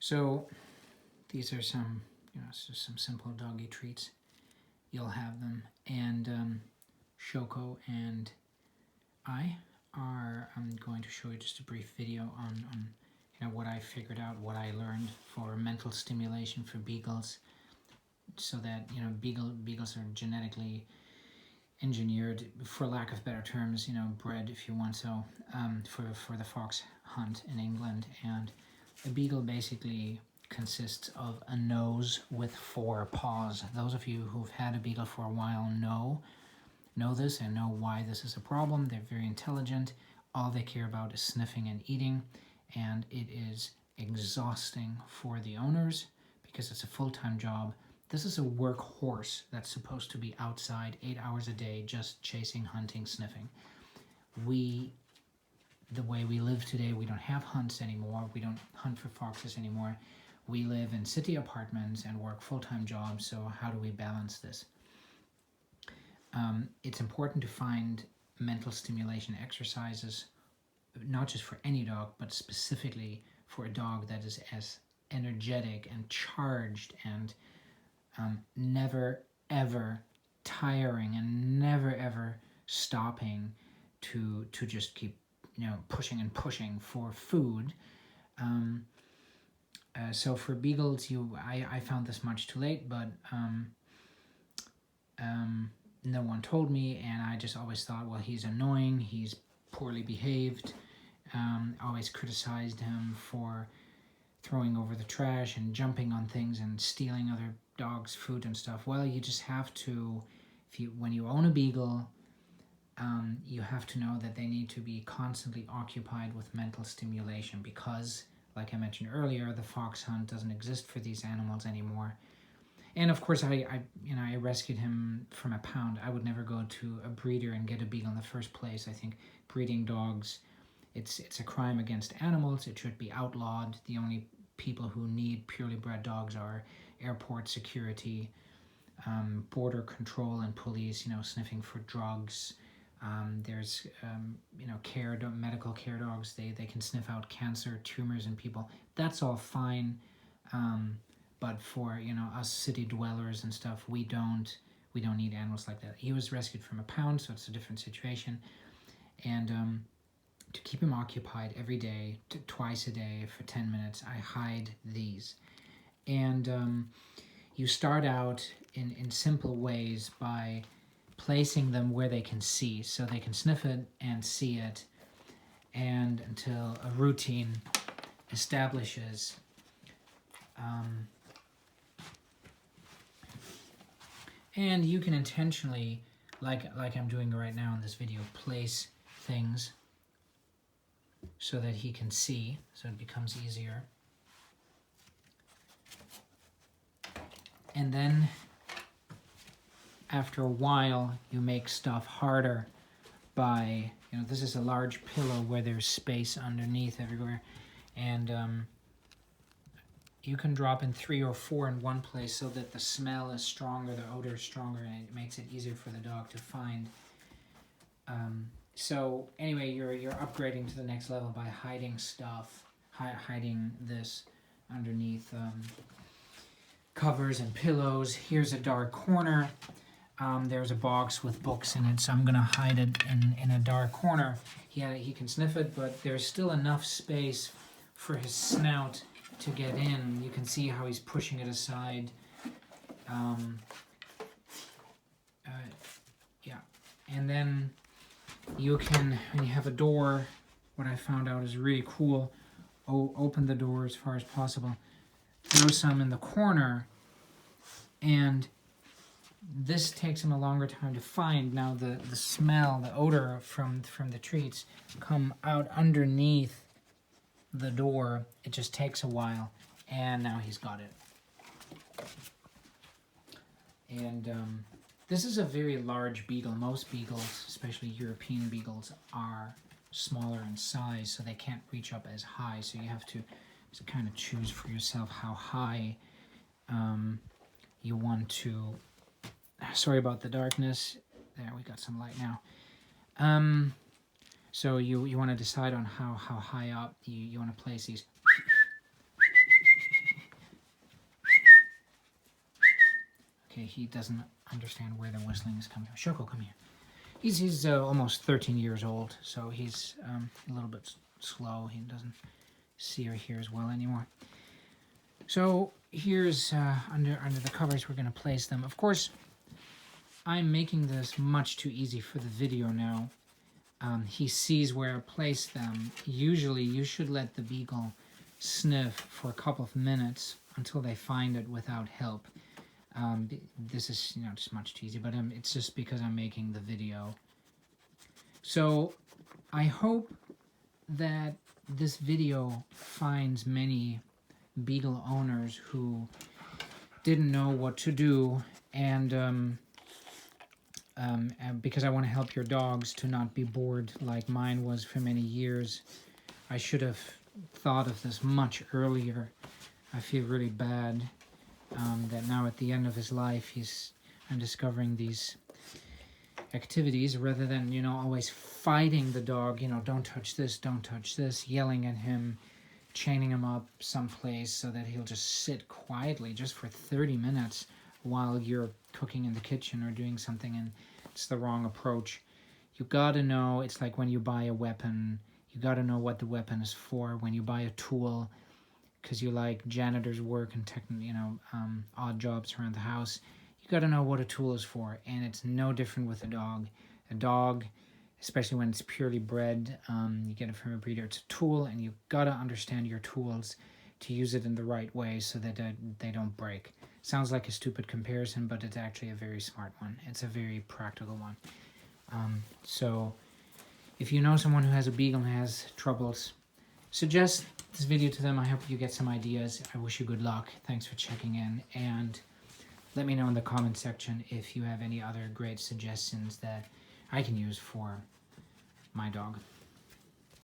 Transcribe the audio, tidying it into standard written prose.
So these are some, some simple doggy treats. You'll have them. And Shoko and I are going to show you just a brief video on what I figured out, what I learned for mental stimulation for beagles, so that beagles are genetically engineered, for lack of better terms, bred, if you want so, for the fox hunt in England. And a beagle basically consists of a nose with 4 paws. Those of you who've had a beagle for a while know this and know why this is a problem. They're very intelligent. All they care about is sniffing and eating, and it is exhausting for the owners because it's a full-time job. This is a workhorse that's supposed to be outside 8 hours a day just chasing, hunting, sniffing. The way we live today, we don't have hunts anymore. We don't hunt for foxes anymore. We live in city apartments and work full-time jobs, so how do we balance this? It's important to find mental stimulation exercises, not just for any dog, but specifically for a dog that is as energetic and charged and never ever tiring and never ever stopping to just keep pushing and pushing for food. So for beagles, I found this much too late, but no one told me, and I just always thought, well, he's annoying, he's poorly behaved. Always criticized him for throwing over the trash and jumping on things and stealing other dogs' food and stuff. Well, you just have to, when you own a beagle, you have to know that they need to be constantly occupied with mental stimulation because, like I mentioned earlier, the fox hunt doesn't exist for these animals anymore. And of course, I rescued him from a pound. I would never go to a breeder and get a beagle in the first place. I think breeding dogs, it's a crime against animals. It should be outlawed. The only people who need purely bred dogs are airport security, border control and police, sniffing for drugs. There's, medical care dogs. They can sniff out cancer, tumors in people. That's all fine. But for, us city dwellers and stuff, we don't need animals like that. He was rescued from a pound, so it's a different situation. And to keep him occupied every day, twice a day for 10 minutes, I hide these. And you start out in simple ways by placing them where they can see, so they can sniff it and see it, and until a routine establishes. And you can intentionally, like I'm doing right now in this video, place things so that he can see, so it becomes easier. And then after a while, you make stuff harder by, this is a large pillow where there's space underneath everywhere, and you can drop in 3 or 4 in one place so that the smell is stronger, the odor is stronger, and it makes it easier for the dog to find. So anyway, you're upgrading to the next level by hiding stuff, hiding this underneath covers and pillows. Here's a dark corner. There's a box with books in it, so I'm going to hide it in a dark corner. He can sniff it, but there's still enough space for his snout to get in. You can see how he's pushing it aside. Yeah, and then you can, when you have a door, what I found out is really cool, open the door as far as possible, throw some in the corner, and this takes him a longer time to find. Now the smell, the odor from the treats come out underneath the door. It just takes a while, and now he's got it. And this is a very large beagle. Most beagles, especially European beagles, are smaller in size, so they can't reach up as high. So you have to kind of choose for yourself how high you want to. Sorry about the darkness. There, we got some light now. So you want to decide on how high up you want to place these. Okay, he doesn't understand where the whistling is coming from. Shoko, come here. He's almost 13 years old, so he's a little bit slow. He doesn't see or hear as well anymore. So here's under the covers, we're going to place them. Of course, I'm making this much too easy for the video now. He sees where I place them. Usually you should let the Beagle sniff for a couple of minutes until they find it without help. This is, just much too easy, but it's just because I'm making the video. So I hope that this video finds many Beagle owners who didn't know what to do, and because I want to help your dogs to not be bored like mine was for many years. I should have thought of this much earlier. I feel really bad that now at the end of his life I'm discovering these activities rather than, always fighting the dog, don't touch this, yelling at him, chaining him up someplace so that he'll just sit quietly just for 30 minutes while you're cooking in the kitchen or doing something, and it's the wrong approach. You gotta know, it's like when you buy a weapon, you gotta know what the weapon is for. When you buy a tool, because you like janitor's work and odd jobs around the house, you got to know what a tool is for, and it's no different with a dog. A dog, especially when it's purely bred, you get it from a breeder, it's a tool, and you got to understand your tools to use it in the right way so that they don't break. Sounds like a stupid comparison, but it's actually a very smart one. It's a very practical one. So if you know someone who has a Beagle and has troubles, suggest this video to them. I hope you get some ideas. I wish you good luck. Thanks for checking in, and let me know in the comment section if you have any other great suggestions that I can use for my dog.